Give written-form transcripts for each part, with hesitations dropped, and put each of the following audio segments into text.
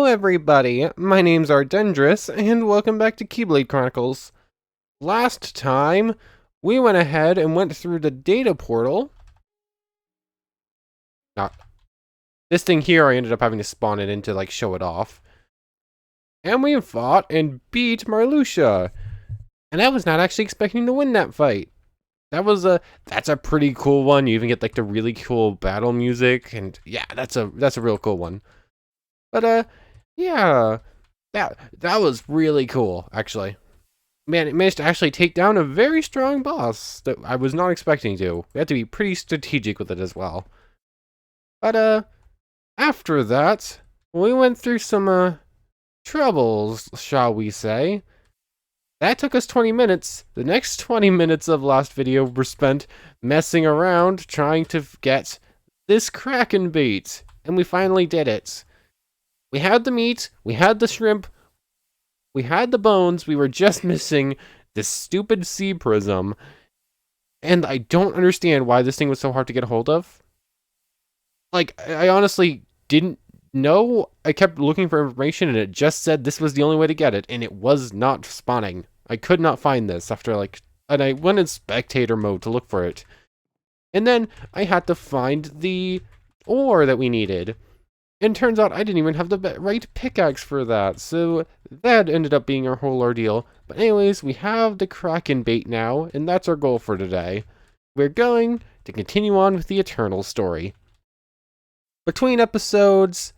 everybody, my name's Ardendris, and welcome back to Keyblade Chronicles. Last time, we went ahead and went through the data portal. Not this thing here, I ended up having to spawn it in to, show it off. And we fought and beat Marluxia. And I was not actually expecting to win that fight. That's a pretty cool one. You even get, the really cool battle music, and yeah, that's a real cool one. But, yeah, that was really cool, actually. Man, it managed to actually take down a very strong boss that I was not expecting to. We had to be pretty strategic with it as well. But, after that, we went through some, troubles, shall we say. That took us 20 minutes. The next 20 minutes of last video were spent messing around trying to get this Kraken bait. And we finally did it. We had the meat, we had the shrimp, we had the bones, we were just missing this stupid sea prism. And I don't understand why this thing was so hard to get a hold of. I honestly didn't know. I kept looking for information and it just said this was the only way to get it, and it was not spawning. I could not find this after and I went in spectator mode to look for it. And then I had to find the ore that we needed. And turns out I didn't even have the right pickaxe for that, so that ended up being our whole ordeal. But anyways, we have the Kraken bait now, and that's our goal for today. We're going to continue on with the Eternal story. Between episodes,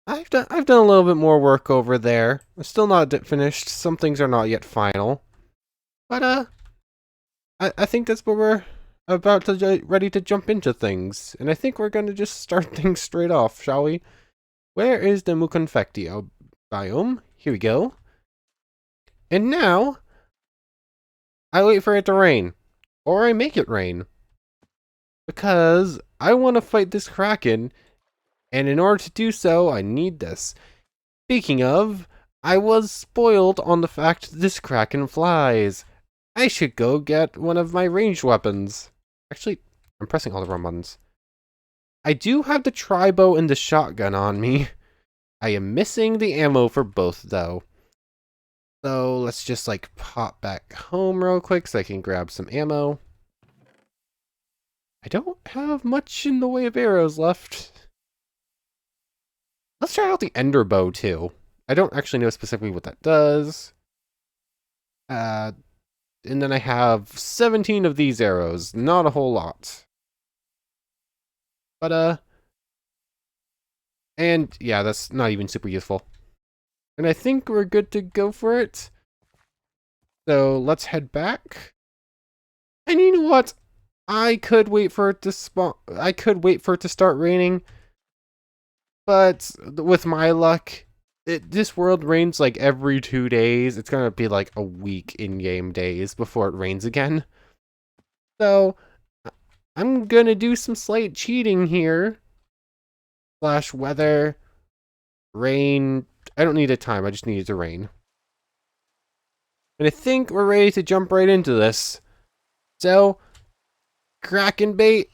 I've done a little bit more work over there. I'm still not finished. Some things are not yet final. But, I think that's where we're about to ready to jump into things, and I think we're going to just start things straight off, shall we? Where is the Muconfectio biome? Here we go. And now, I wait for it to rain, or I make it rain, because I want to fight this Kraken, and in order to do so, I need this. Speaking of, I was spoiled on the fact this Kraken flies. I should go get one of my ranged weapons. Actually, I'm pressing all the wrong buttons. I do have the tri-bow and the shotgun on me. I am missing the ammo for both, though. So, let's just, pop back home real quick so I can grab some ammo. I don't have much in the way of arrows left. Let's try out the ender bow, too. I don't actually know specifically what that does. And then I have 17 of these arrows. Not a whole lot. But, and yeah, that's not even super useful. And I think we're good to go for it. So let's head back. And you know what? I could wait for it to spawn. I could wait for it to start raining. But with my luck, this world rains every 2 days. It's gonna be a week in-game days before it rains again. So, I'm gonna do some slight cheating here. Slash weather, rain. I don't need a time, I just need it to rain. And I think we're ready to jump right into this. So, Kraken bait.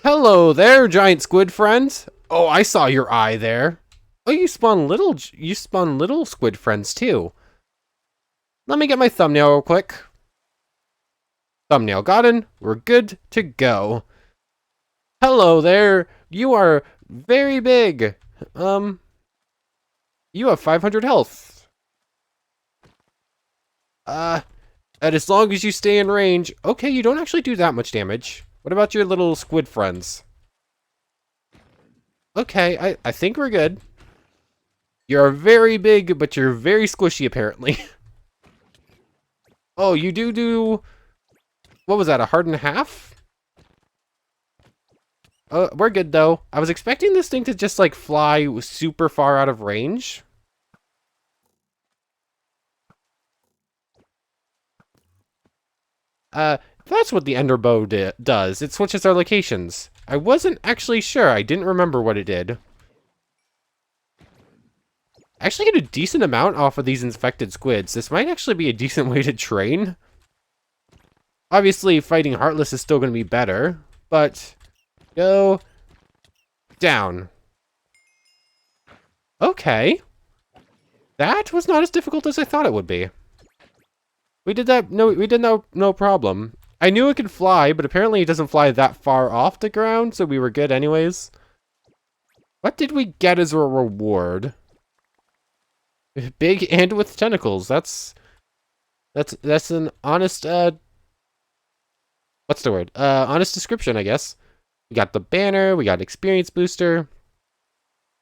Hello there, giant squid friends. Oh, I saw your eye there. Oh, you spawn little squid friends too. Let me get my thumbnail real quick. Thumbnail gotten. We're good to go. Hello there. You are very big. You have 500 health. And as long as you stay in range. Okay, you don't actually do that much damage. What about your little squid friends? Okay, I think we're good. You're very big, but you're very squishy, apparently. Oh, you do... What was that, a heart and a half? We're good, though. I was expecting this thing to just, fly super far out of range. That's what the ender bow does. It switches our locations. I wasn't actually sure. I didn't remember what it did. I actually get a decent amount off of these infected squids. This might actually be a decent way to train. Obviously, fighting Heartless is still going to be better, but go down. Okay. That was not as difficult as I thought it would be. We did that, no problem. I knew it could fly, but apparently it doesn't fly that far off the ground, so we were good anyways. What did we get as a reward? Big and with tentacles. That's an honest, what's the word? Honest description, I guess. We got the banner, we got experience booster.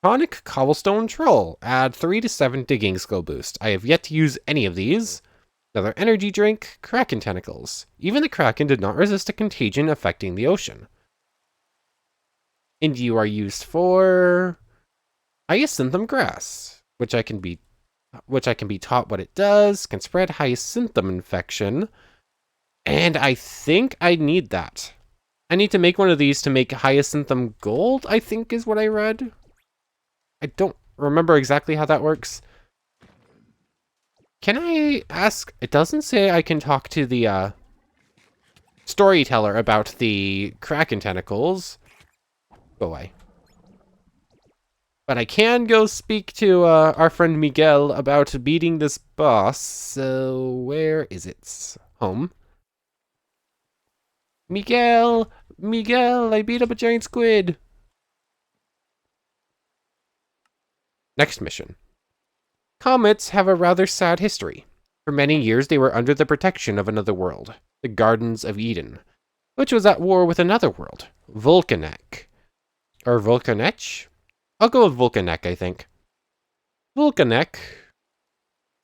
Chronic Cobblestone Troll. Add 3 to 7 digging skill boost. I have yet to use any of these. Another energy drink, Kraken Tentacles. Even the Kraken did not resist a contagion affecting the ocean. And you are used for Hyacinthum Grass, which I can be taught what it does, can spread Hyacinthum infection, and I think I need that. I need to make one of these to make Hyacinthum Gold, I think is what I read. I don't remember exactly how that works. Can I ask? It doesn't say I can talk to the storyteller about the Kraken tentacles. Go away. But I can go speak to our friend Miguel about beating this boss. So where is it? Home. Miguel, I beat up a giant squid. Next mission. Comets have a rather sad history. For many years, they were under the protection of another world, the Gardens of Eden, which was at war with another world, Vulcanek. Or Vulcanech? I'll go with Vulcanek, I think. Vulcanek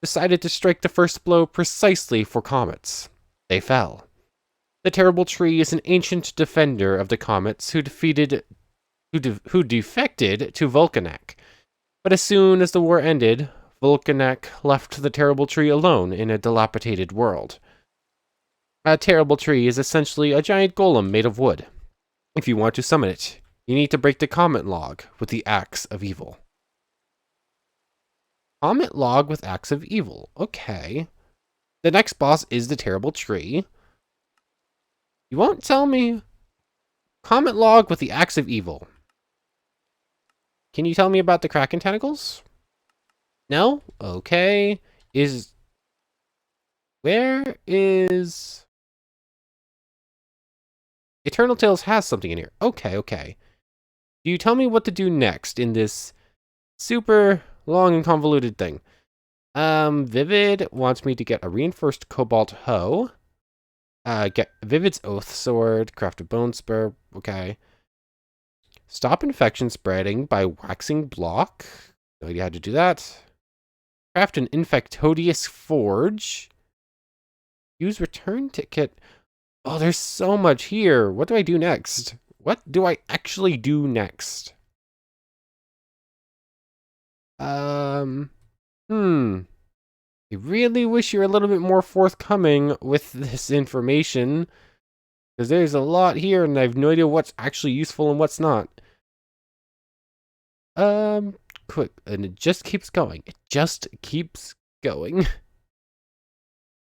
decided to strike the first blow precisely for comets. They fell. The terrible tree is an ancient defender of the comets who defected to Vulcanek. But as soon as the war ended, Vulcanek left the terrible tree alone in a dilapidated world. A terrible tree is essentially a giant golem made of wood. If you want to summon it, you need to break the comet log with the Axe of Evil. Comet log with Axe of Evil. Okay. The next boss is the terrible tree. You won't tell me. Comet log with the Axe of Evil. Can you tell me about the Kraken tentacles? No? Okay. Where is... Eternal Tales has something in here. Okay. Do you tell me what to do next in this super long and convoluted thing? Vivid wants me to get a reinforced cobalt hoe. Get Vivid's Oath Sword, craft a bone spur. Okay. Stop infection spreading by waxing block. No idea how to do that. Craft an Infectodious Forge. Use return ticket. Oh, there's so much here. What do I do next? What do I actually do next? I really wish you were a little bit more forthcoming with this information. Because there's a lot here and I have no idea what's actually useful and what's not. Quick, and it just keeps going. It just keeps going.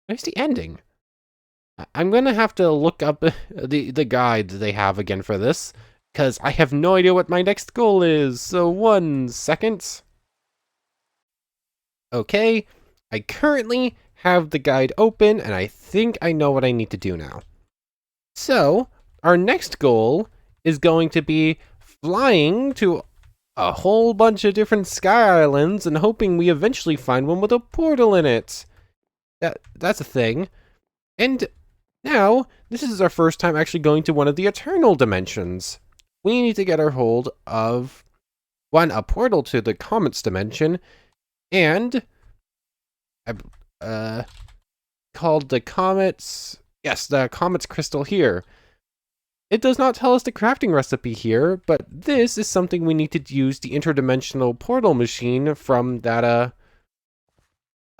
Where's the ending? I'm gonna have to look up the guide they have again for this, because I have no idea what my next goal is. So 1 second. Okay, I currently have the guide open, and I think I know what I need to do now. So, our next goal is going to be flying to a whole bunch of different sky islands and hoping we eventually find one with a portal in it. That's a thing. And now, this is our first time actually going to one of the eternal dimensions. We need to get our hold of, a portal to the Comets dimension, and called the Comets, yes, the Comets crystal here. It does not tell us the crafting recipe here, but this is something we need to use the interdimensional portal machine from that,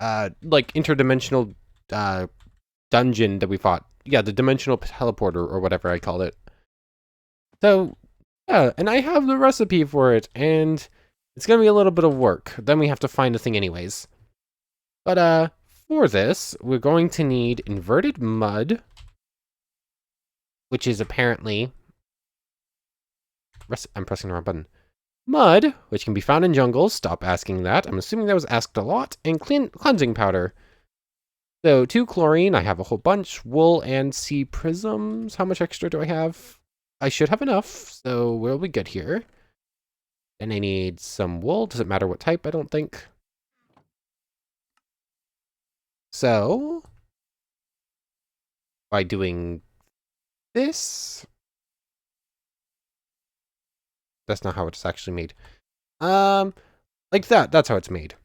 interdimensional, dungeon that we fought. Yeah, the dimensional teleporter, or whatever I called it. So, yeah, and I have the recipe for it, and it's gonna be a little bit of work. Then we have to find the thing anyways. But, for this, we're going to need inverted mud, which is apparently... I'm pressing the wrong button. Mud, which can be found in jungles. Stop asking that. I'm assuming that was asked a lot. And cleansing powder. So 2 chlorine. I have a whole bunch. Wool and sea prisms. How much extra do I have? I should have enough. So we'll be good here. Then I need some wool. Doesn't matter what type, I don't think. So by doing this, that's not how it's actually made. Like that. That's how it's made.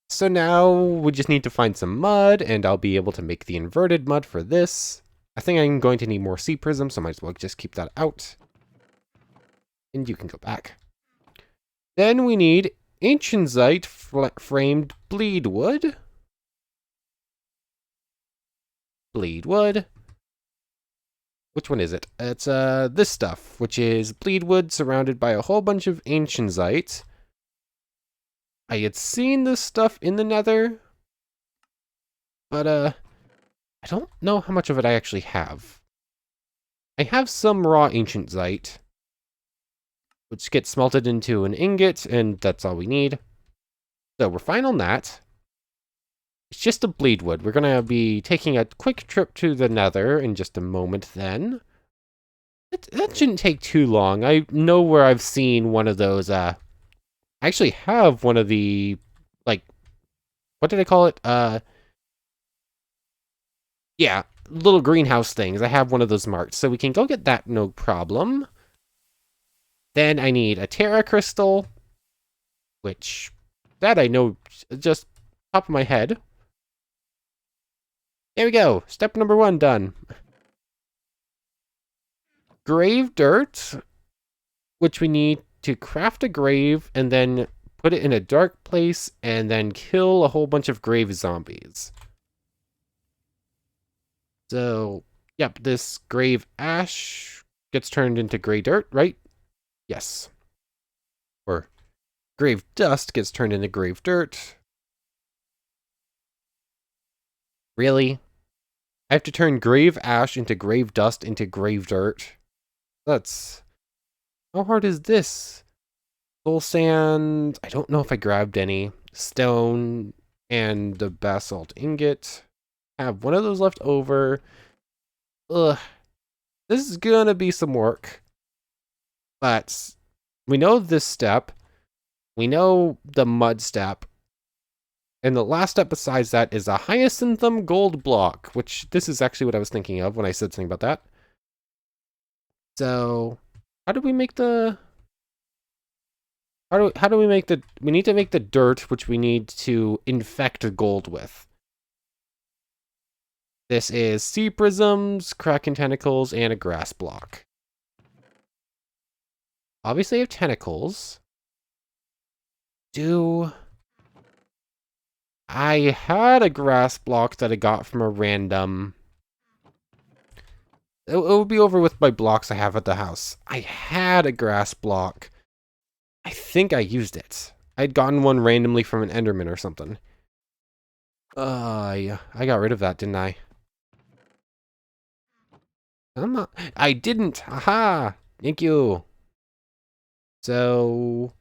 So now we just need to find some mud, and I'll be able to make the inverted mud for this. I think I'm going to need more sea prisms, so I might as well just keep that out. And you can go back. Then we need ancientite framed bleed wood. Bleed wood. Which one is it? It's this stuff, which is bleed wood surrounded by a whole bunch of ancientite. I had seen this stuff in the Nether, but I don't know how much of it I actually have. I have some raw ancientite, which gets smelted into an ingot, and that's all we need. So we're fine on that. It's just a bleed wood. We're going to be taking a quick trip to the Nether in just a moment then. That shouldn't take too long. I know where I've seen one of those. I actually have one of the, like, what did I call it? Yeah, little greenhouse things. I have one of those marked, so we can go get that, no problem. Then I need a Terra crystal, which, that I know just top of my head. There we go. Step number 1 done. Grave dirt, which we need to craft a grave and then put it in a dark place and then kill a whole bunch of grave zombies. So, yep, this grave ash gets turned into gray dirt, right? Yes. Or grave dust gets turned into grave dirt. Really? I have to turn grave ash into grave dust into grave dirt. That's... How hard is this? Soul sand... I don't know if I grabbed any. Stone and the basalt ingot. I have one of those left over. Ugh. This is gonna be some work. But we know this step. We know the mud step. And the last step besides that is a hyacinthum gold block, which this is actually what I was thinking of when I said something about that. So, how do we make the... How do we make the... We need to make the dirt, which we need to infect gold with. This is sea prisms, kraken tentacles, and a grass block. Obviously I have tentacles. I had a grass block that I got from a random... It will be over with my blocks I have at the house. I had a grass block. I think I used it. I'd gotten one randomly from an Enderman or something. Yeah, I got rid of that, didn't I? I didn't! Haha! Thank you! So...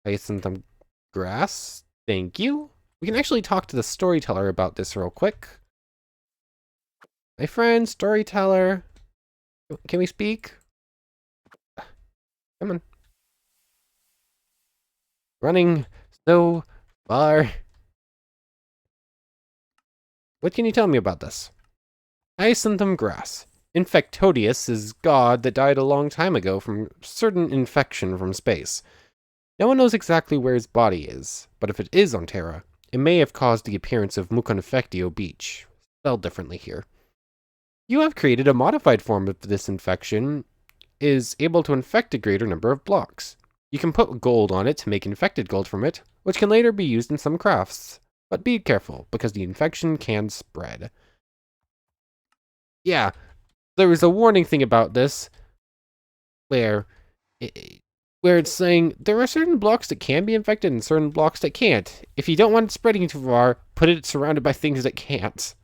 I some grass. Thank you. We can actually talk to the storyteller about this real quick. My friend, storyteller. Can we speak? Come on. Running so far. What can you tell me about this? Hyacinthum grass. Infectodius is god that died a long time ago from certain infection from space. No one knows exactly where his body is, but if it is on Terra, it may have caused the appearance of Muconfectio Beach, spelled differently here. You have created a modified form of this infection, is able to infect a greater number of blocks. You can put gold on it to make infected gold from it, which can later be used in some crafts. But be careful, because the infection can spread. Yeah, there was a warning thing about this, where it's saying there are certain blocks that can be infected and certain blocks that can't. If you don't want it spreading too far, put it surrounded by things that can't.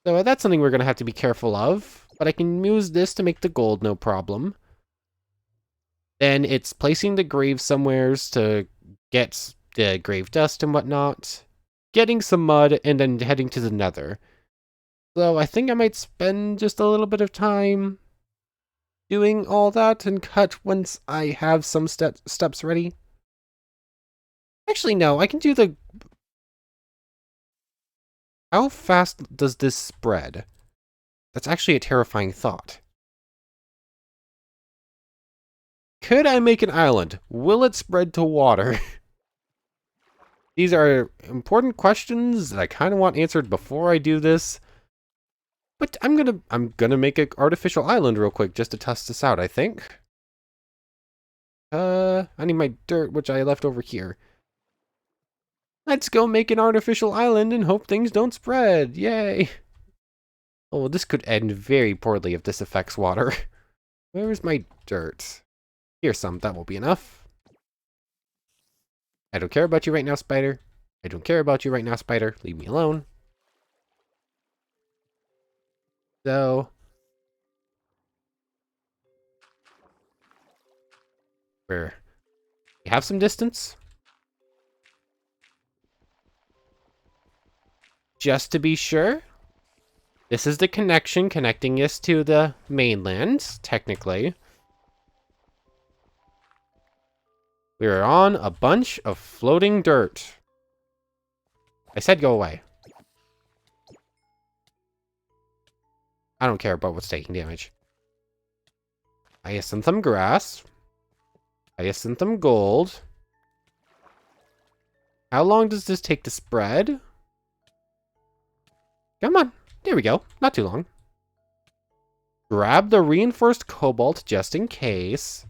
So that's something we're going to have to be careful of, but I can use this to make the gold, no problem. Then it's placing the grave somewheres to get the grave dust and whatnot, getting some mud, and then heading to the nether. So I think I might spend just a little bit of time doing all that and cut once I have some steps ready. Actually, no, I can do the... How fast does this spread? That's actually a terrifying thought. Could I make an island? Will it spread to water? These are important questions that I kind of want answered before I do this. But I'm gonna make an artificial island real quick just to test this out, I think. I need my dirt, which I left over here. Let's go make an artificial island and hope things don't spread. Yay. Oh, well, this could end very poorly if this affects water. Where is my dirt? Here's some, that will be enough. I don't care about you right now, spider. I don't care about you right now, spider. Leave me alone. So... we have some distance. Just to be sure. This is the connection connecting us to the mainland, technically. We are on a bunch of floating dirt. I said go away. I don't care about what's taking damage. Hyacinthum grass. Hyacinthum gold. How long does this take to spread? Come on. There we go. Not too long. Grab the reinforced cobalt just in case.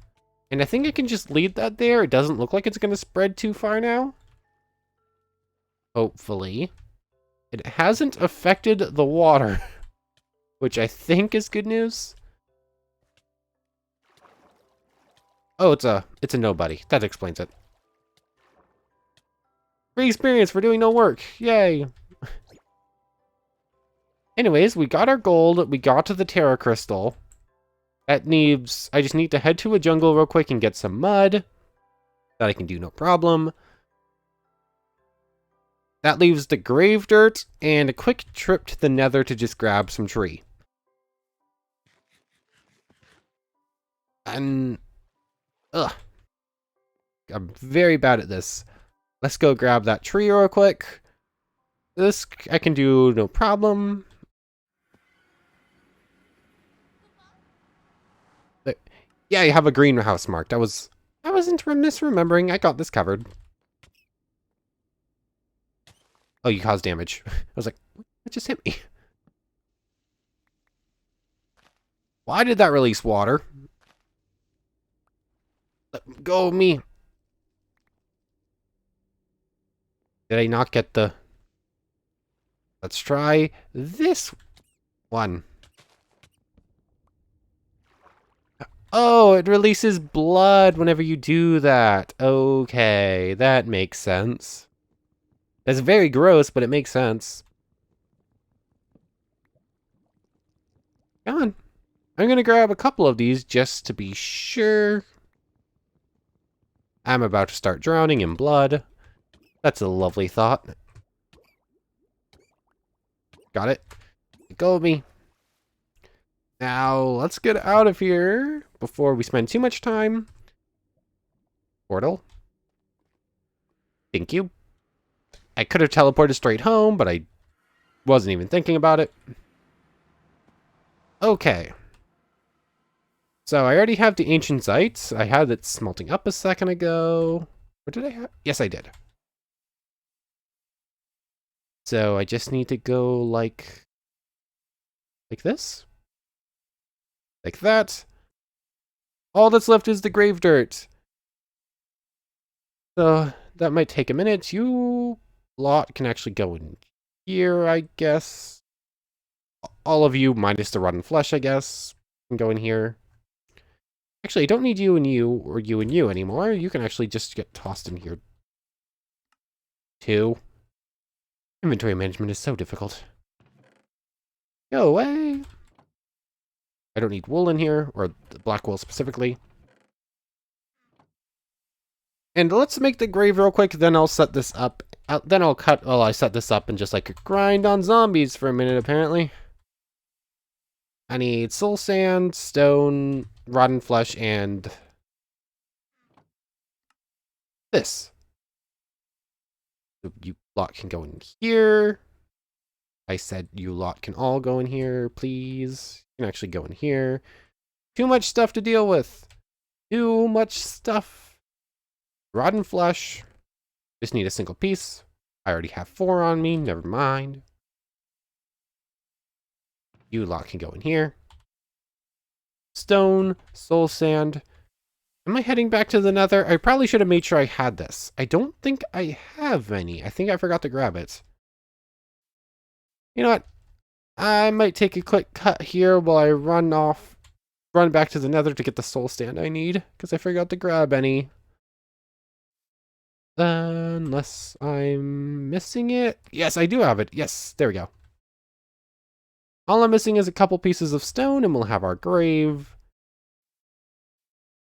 And I think I can just leave that there. It doesn't look like it's going to spread too far now. Hopefully. It hasn't affected the water, which I think is good news. Oh, it's a nobody. That explains it. Free experience for doing no work. Yay. Anyways, we got our gold. We got to the Terra Crystal. That needs... I just need to head to a jungle real quick and get some mud. That I can do no problem. That leaves the grave dirt and a quick trip to the nether to just grab some tree. And... ugh. I'm very bad at this. Let's go grab that tree real quick. This I can do no problem. Yeah, you have a greenhouse marked. I wasn't misremembering. I got this covered. Oh, you caused damage. I was like, what just hit me? Why did that release water? Let go of me. Did I not get the... Let's try this one. Oh, it releases blood whenever you do that. Okay, that makes sense. That's very gross, but it makes sense. Come on. I'm gonna grab a couple of these just to be sure. I'm about to start drowning in blood. That's a lovely thought. Got it. Let go of me. Now, let's get out of here before we spend too much time. Portal. Thank you. I could have teleported straight home, but I wasn't even thinking about it. Okay. So I already have the ancient Zeitz. I had it smelting up a second ago. What did I have? Yes, I did. So I just need to go like this. Like that. All that's left is the grave dirt. So that might take a minute. You lot can actually go in here, I guess. All of you, minus the rotten flesh, I guess, can go in here. Actually, I don't need you and you, or you and you anymore. You can actually just get tossed in here, too. Inventory management is so difficult. Go away. I don't need wool in here, or the black wool specifically. And let's make the grave real quick, then I'll set this up. Then I'll cut while I set this up and just like grind on zombies for a minute, apparently. I need soul sand, stone, rotten flesh, and this. So you lot can go in here. I said you lot can all go in here, please. You can actually go in here. Too much stuff to deal with. Too much stuff. Rotten flesh. Just need a single piece. I already have 4 on me. Never mind. You lot can go in here. Stone, soul sand. Am I heading back to the nether? I probably should have made sure I had this. I don't think I have any. I think I forgot to grab it. You know what? I might take a quick cut here while I run back to the nether to get the soul sand I need, because I forgot to grab any. Unless I'm missing it. Yes, I do have it. Yes, there we go. All I'm missing is a couple pieces of stone, and we'll have our grave.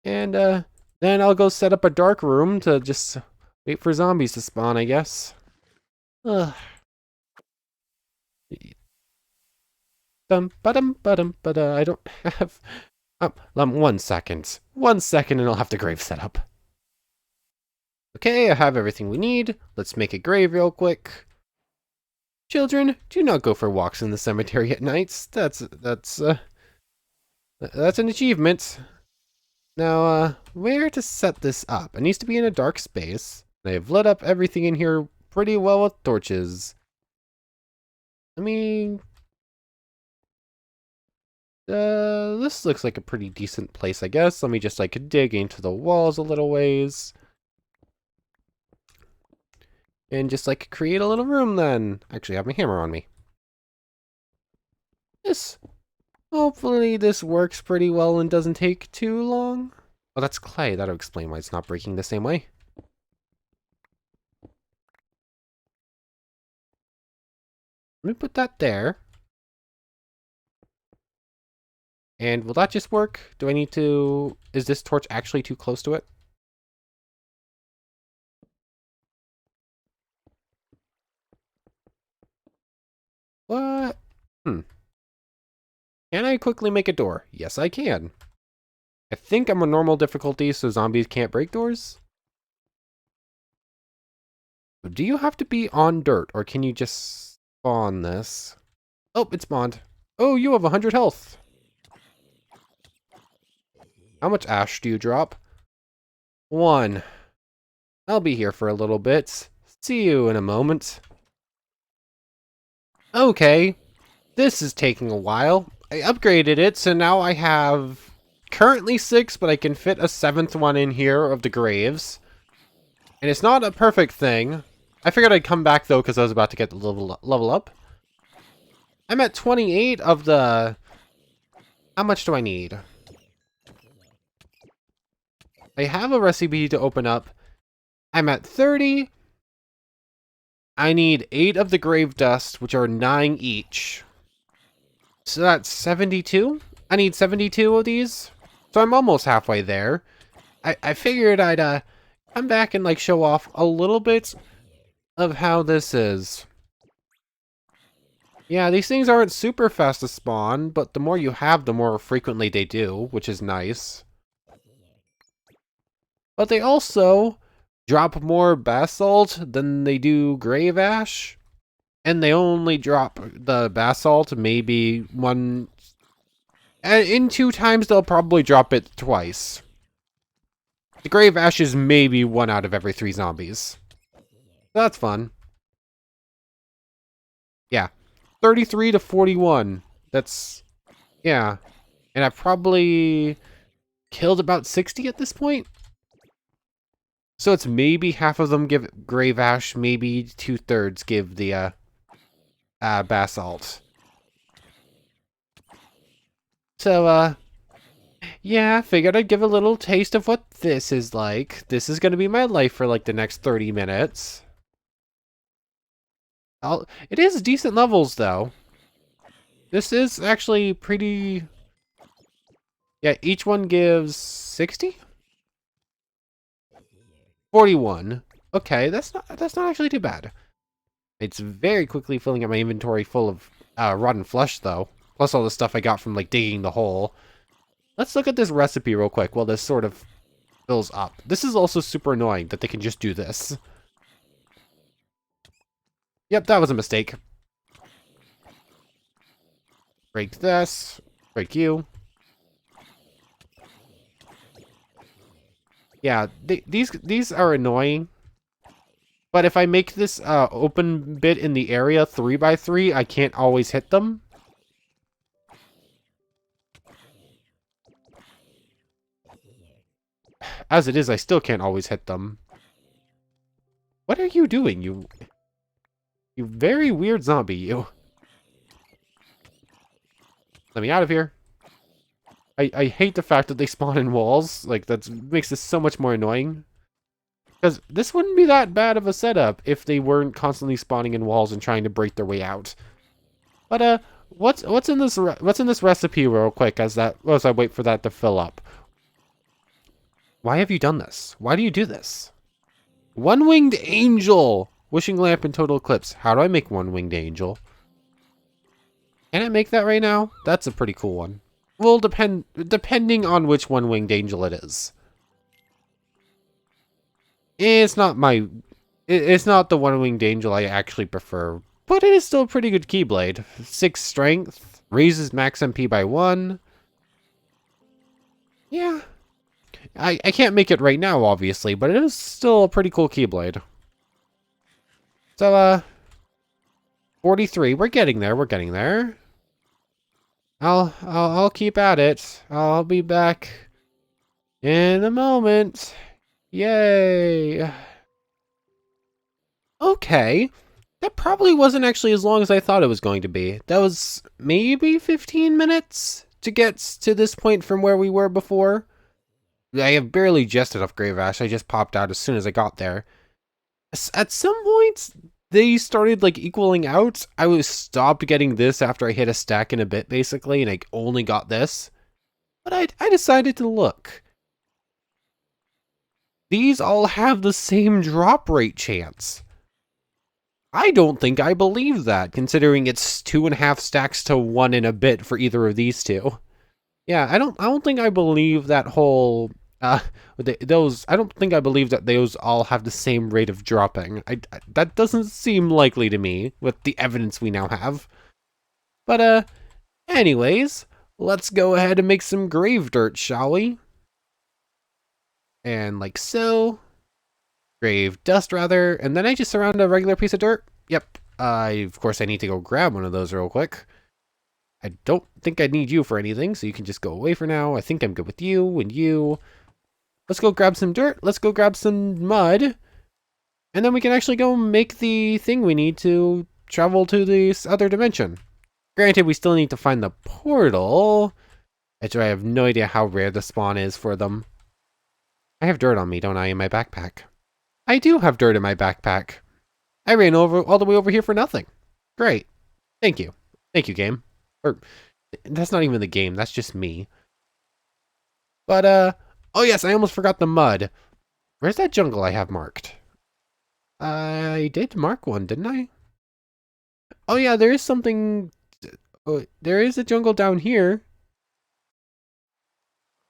And then I'll go set up a dark room to just wait for zombies to spawn, I guess. Ugh. I don't have... 1 second. 1 second and I'll have the grave set up. Okay, I have everything we need. Let's make a grave real quick. Children, do not go for walks in the cemetery at nights. That's an achievement. Now, where to set this up? It needs to be in a dark space. I have lit up everything in here pretty well with torches. Let me... this looks like a pretty decent place, I guess. Let me just, like, dig into the walls a little ways. And just, like, create a little room, then. Actually, I have my hammer on me. Hopefully this works pretty well and doesn't take too long. Oh, that's clay. That'll explain why it's not breaking the same way. Let me put that there. And will that just work? Do I need to... Is this torch actually too close to it? What? Can I quickly make a door? Yes, I can. I think I'm a normal difficulty, so zombies can't break doors. Do you have to be on dirt, or can you just spawn this? Oh, it spawned. Oh, you have 100 health. How much ash do you drop? 1. I'll be here for a little bit. See you in a moment. Okay. This is taking a while. I upgraded it, so now I have currently 6, but I can fit a 7th one in here of the graves. And it's not a perfect thing. I figured I'd come back, though, because I was about to get the level up. I'm at 28 of the... How much do I need? I have a recipe to open up. I'm at 30. I need 8 of the grave dust, which are 9 each. So that's 72? I need 72 of these. So I'm almost halfway there. I figured I'd come back and like show off a little bit of how this is. Yeah, these things aren't super fast to spawn, but the more you have, the more frequently they do, which is nice. But they also drop more basalt than they do grave ash. And they only drop the basalt maybe one... In 2 times, they'll probably drop it twice. The grave ash is maybe 1 out of every 3 zombies. That's fun. Yeah. 33 to 41. That's... Yeah. And I've probably killed about 60 at this point. So it's maybe half of them give grave ash, maybe 2/3 give the basalt. So, yeah, figured I'd give a little taste of what this is like. This is gonna be my life for like the next 30 minutes. It is decent levels, though. This is actually pretty... Yeah, each one gives 60? 41. Okay, that's not actually too bad. It's very quickly filling up my inventory full of rotten flesh, though. Plus all the stuff I got from, like, digging the hole. Let's look at this recipe real quick while this sort of fills up. This is also super annoying that they can just do this. Yep, that was a mistake. Break this. Break you. Yeah, these are annoying. But if I make this open bit in the area 3x3, I can't always hit them. As it is, I still can't always hit them. What are you doing, you very weird zombie, you? Let me out of here. I hate the fact that they spawn in walls. Like, that makes this so much more annoying. Because this wouldn't be that bad of a setup if they weren't constantly spawning in walls and trying to break their way out. But what's in this recipe real quick as I wait for that to fill up? Why have you done this? Why do you do this? One-winged angel! Wishing lamp and total eclipse. How do I make one-winged angel? Can I make that right now? That's a pretty cool one. Well, depending on which one-winged angel it is. It's not it's not the one-winged angel I actually prefer, but it is still a pretty good Keyblade. 6 strength, raises max MP by 1. Yeah. I can't make it right now, obviously, but it is still a pretty cool Keyblade. So, 43. We're getting there. We're getting there. I'll keep at it. I'll be back in a moment. Yay. Okay. That probably wasn't actually as long as I thought it was going to be. That was maybe 15 minutes to get to this point from where we were before. I have barely just enough Grave Ash. I just popped out as soon as I got there. At some point, they started, like, equaling out. I was stopped getting this after I hit a stack in a bit, basically, and I only got this. But I decided to look. These all have the same drop rate chance. I don't think I believe that, considering it's 2.5 stacks to 1 in a bit for either of these two. Yeah, I don't think I believe that whole I don't think I believe that those all have the same rate of dropping. That doesn't seem likely to me with the evidence we now have. But anyways, let's go ahead and make some grave dirt, shall we? And like so. Grave dust, rather. And then I just surround a regular piece of dirt. Yep. Of course, I need to go grab one of those real quick. I don't think I need you for anything, so you can just go away for now. I think I'm good with you and you. Let's go grab some dirt. Let's go grab some mud. And then we can actually go make the thing we need to travel to this other dimension. Granted, we still need to find the portal. Actually, I have no idea how rare the spawn is for them. I have dirt on me, don't I, in my backpack? I do have dirt in my backpack. I ran all the way over here for nothing. Great. Thank you. Thank you, game. Or, that's not even the game, that's just me. But, oh yes, I almost forgot the mud. Where's that jungle I have marked? I did mark one, didn't I? Oh yeah, there is something... Oh, there is a jungle down here.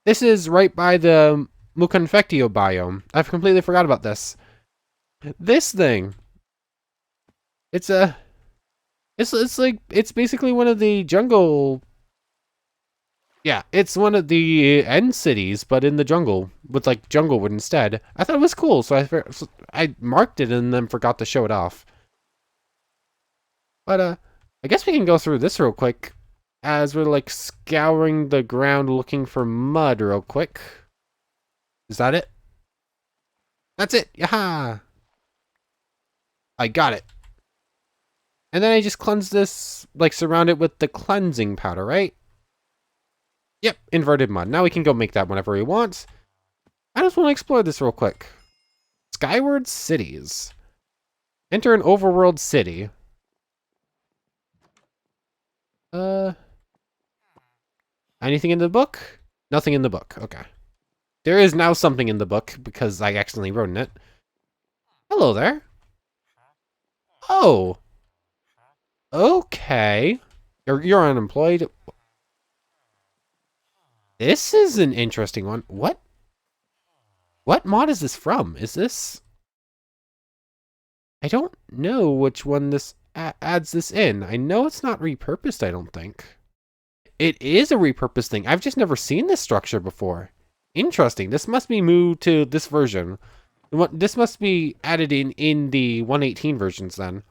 This is right by the Muconfectio biome. I've completely forgot about this. This thing. It's basically one of the jungle... Yeah, it's one of the end cities, but in the jungle, with like junglewood instead. I thought it was cool, so I marked it and then forgot to show it off. But I guess we can go through this real quick, as we're like scouring the ground looking for mud real quick. Is that it? That's it! Yaha! I got it. And then I just cleanse this, like surround it with the cleansing powder, right? Yep, inverted mud. Now we can go make that whenever we want. I just want to explore this real quick. Skyward cities. Enter an overworld city. Anything in the book? Nothing in the book. Okay. There is now something in the book because I accidentally wrote in it. Hello there. Oh, okay. You're unemployed. This is an interesting one. What mod is this from? Is this... I don't know which one this adds this in. I know it's not repurposed, I don't think. It is a repurposed thing. I've just never seen this structure before. Interesting. This must be moved to this version. This must be added in the 118 versions then.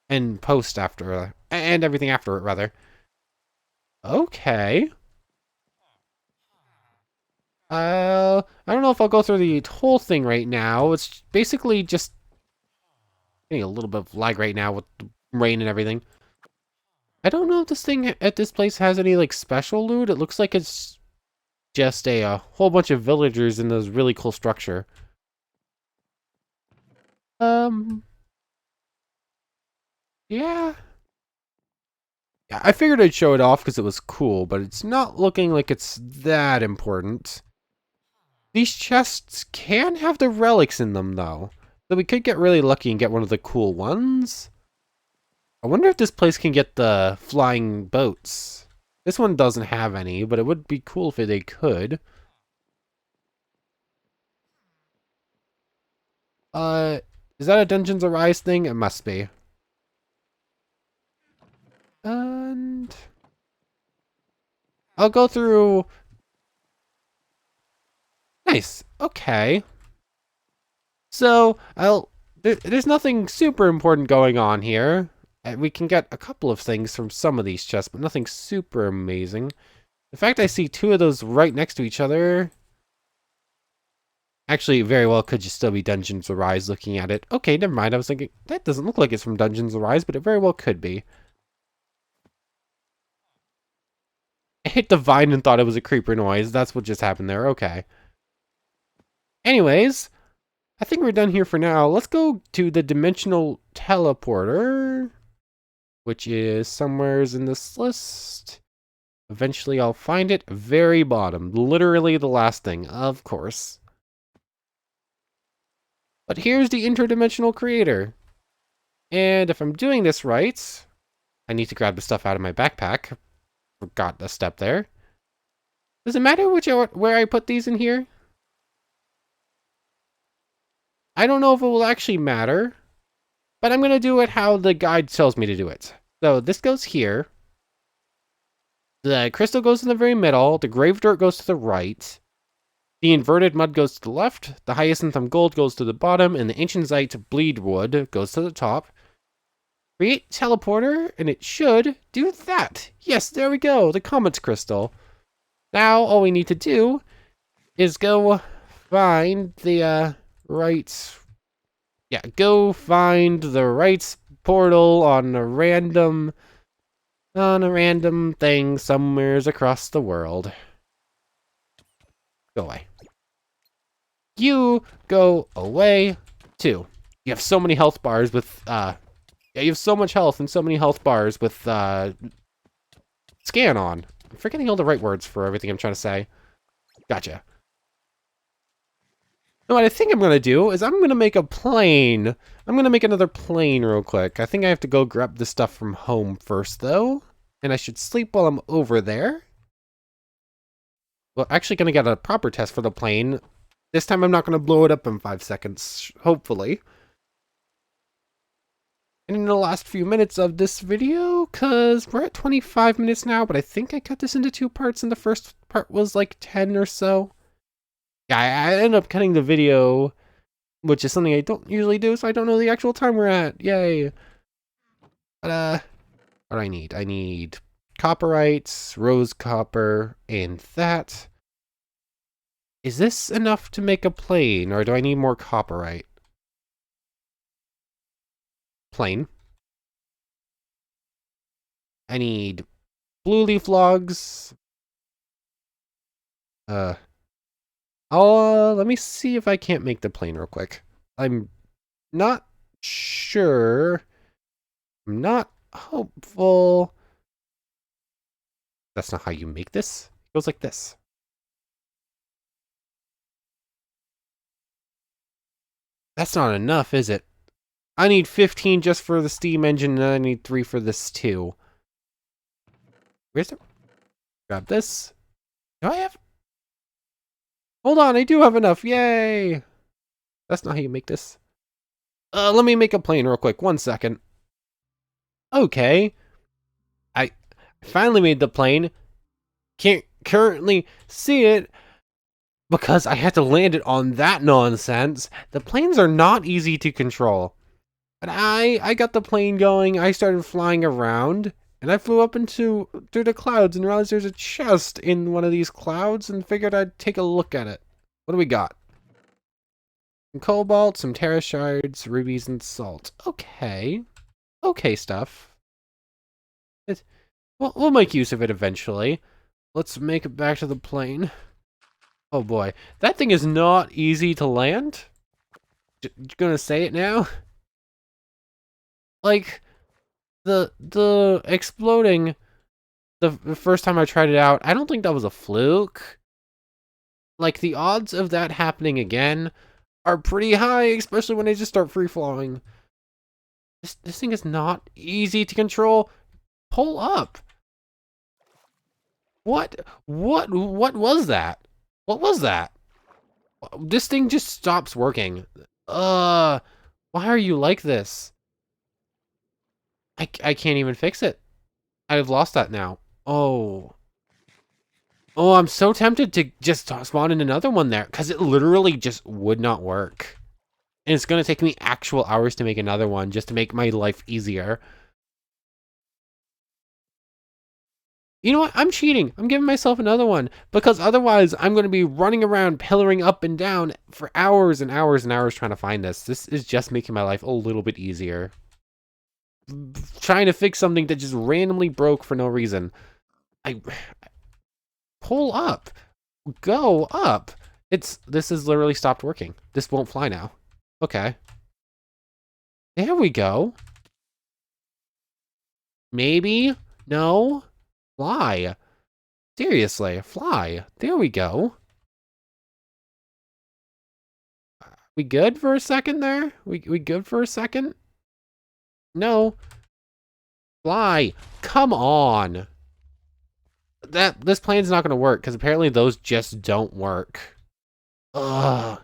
And post after, and everything after it, rather. Okay. I don't know if I'll go through the whole thing right now. It's basically just getting a little bit of lag right now with the rain and everything. I don't know if this thing at this place has any, like, special loot. It looks like it's just a whole bunch of villagers in this really cool structure. Yeah. Yeah, I figured I'd show it off because it was cool, but it's not looking like it's that important. These chests can have the relics in them, though. So we could get really lucky and get one of the cool ones. I wonder if this place can get the flying boats. This one doesn't have any, but it would be cool if they could. Is that a Dungeons Arise thing? It must be. And... I'll go through... Nice. Okay. So, there's nothing super important going on here. We can get a couple of things from some of these chests, but nothing super amazing. In fact, I see two of those right next to each other. Actually, very well could just still be Dungeons Arise looking at it. Okay, never mind. I was thinking, that doesn't look like it's from Dungeons Arise, but it very well could be. I hit the vine and thought it was a creeper noise. That's what just happened there. Okay. Anyways, I think we're done here for now. Let's go to the dimensional teleporter, which is somewhere in this list. Eventually I'll find it. Very bottom. Literally the last thing, of course. But here's the interdimensional creator. And if I'm doing this right, I need to grab the stuff out of my backpack. Forgot a step there. Does it matter where I put these in here? I don't know if it will actually matter, but I'm going to do it how the guide tells me to do it. So this goes here. The crystal goes in the very middle. The grave dirt goes to the right. The inverted mud goes to the left. The hyacinthum gold goes to the bottom. And the ancientite bleedwood goes to the top. Create teleporter, and it should do that. Yes, there we go. The comet crystal. Now all we need to do is go find the go find the right portal on a random thing somewheres across the world. Go away. You go away too. You have so many health bars with you have so much health and so many health bars with scan on. I'm forgetting all the right words for everything I'm trying to say. Gotcha. What I think I'm going to do is I'm going to make a plane. I'm going to make another plane real quick. I think I have to go grab the stuff from home first, though. And I should sleep while I'm over there. Well, actually going to get a proper test for the plane. This time I'm not going to blow it up in 5 seconds, hopefully. And in the last few minutes of this video, because we're at 25 minutes now, but I think I cut this into 2 parts, and the first part was like 10 or so. Yeah, I ended up cutting the video, which is something I don't usually do, so I don't know the actual time we're at. Yay. But, what do I need? I need copperites, rose copper, and that. Is this enough to make a plane, or do I need more copperite? Plane. I need blue leaf logs. Let me see if I can't make the plane real quick. I'm not sure. I'm not hopeful. That's not how you make this. It goes like this. That's not enough, is it? I need 15 just for the steam engine, and I need 3 for this too. Where's it? Grab this. Do I have... Hold on, I do have enough. Yay! That's not how you make this. Let me make a plane real quick. 1 second. Okay. I finally made the plane. Can't currently see it because I had to land it on that nonsense. The planes are not easy to control. But I got the plane going. I started flying around. And I flew up through the clouds and realized there's a chest in one of these clouds and figured I'd take a look at it. What do we got? Some cobalt, some terra shards, rubies, and salt. Okay. Okay stuff. We'll make use of it eventually. Let's make it back to the plane. Oh boy. That thing is not easy to land. Gonna say it now? Like... The exploding the first time I tried it out, I don't think that was a fluke. Like, the odds of that happening again are pretty high, especially when they just start free-flowing. This thing is not easy to control. Pull up. What was that? What was that? This thing just stops working. Why are you like this? I can't even fix it. I've lost that now. Oh, I'm so tempted to just spawn in another one there, because it literally just would not work. And it's going to take me actual hours to make another one, just to make my life easier. You know what? I'm cheating. I'm giving myself another one, because otherwise I'm going to be running around, pillaring up and down for hours and hours and hours trying to find this. This is just making my life a little bit easier. Trying to fix something that just randomly broke for no reason. Pull up. Go up. This has literally stopped working. This won't fly now. Okay. There we go. Maybe? No? Fly. Seriously, fly. There we go. We good for a second there? We good for a second? No. Fly. Come on. This plane's not going to work, because apparently those just don't work. Ugh.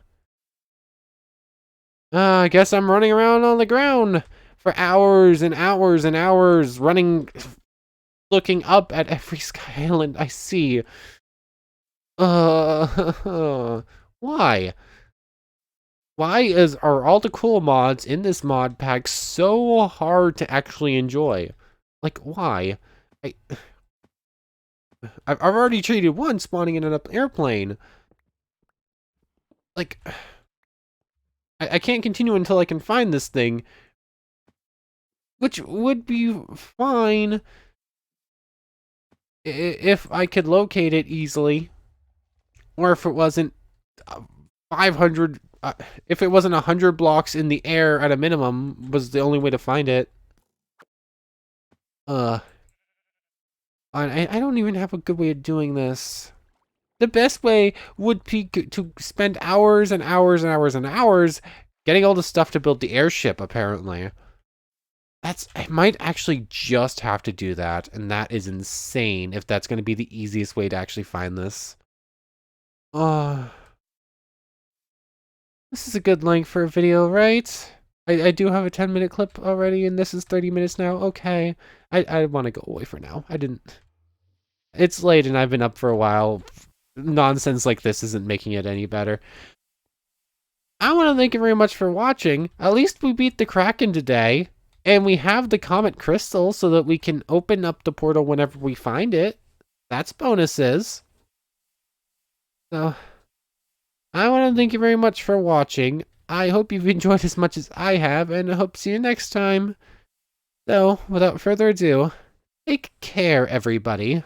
I guess I'm running around on the ground for hours and hours and hours, looking up at every sky island I see. Why? Why are all the cool mods in this mod pack so hard to actually enjoy? Like, why? I've already treated one spawning in an airplane. Like, I can't continue until I can find this thing, which would be fine if I could locate it easily, or if it wasn't 500. If it wasn't 100 blocks in the air at a minimum was the only way to find it. I don't even have a good way of doing this. The best way would be to spend hours and hours and hours and hours getting all the stuff to build the airship, apparently. I might actually just have to do that, and that is insane if that's going to be the easiest way to actually find this. This is a good length for a video, right? I do have a 10-minute clip already, and this is 30 minutes now. Okay. I want to go away for now. It's late, and I've been up for a while. Nonsense like this isn't making it any better. I want to thank you very much for watching. At least we beat the Kraken today. And we have the Comet Crystal so that we can open up the portal whenever we find it. That's bonuses. So, I want to thank you very much for watching. I hope you've enjoyed as much as I have, and I hope to see you next time. So, without further ado, take care, everybody.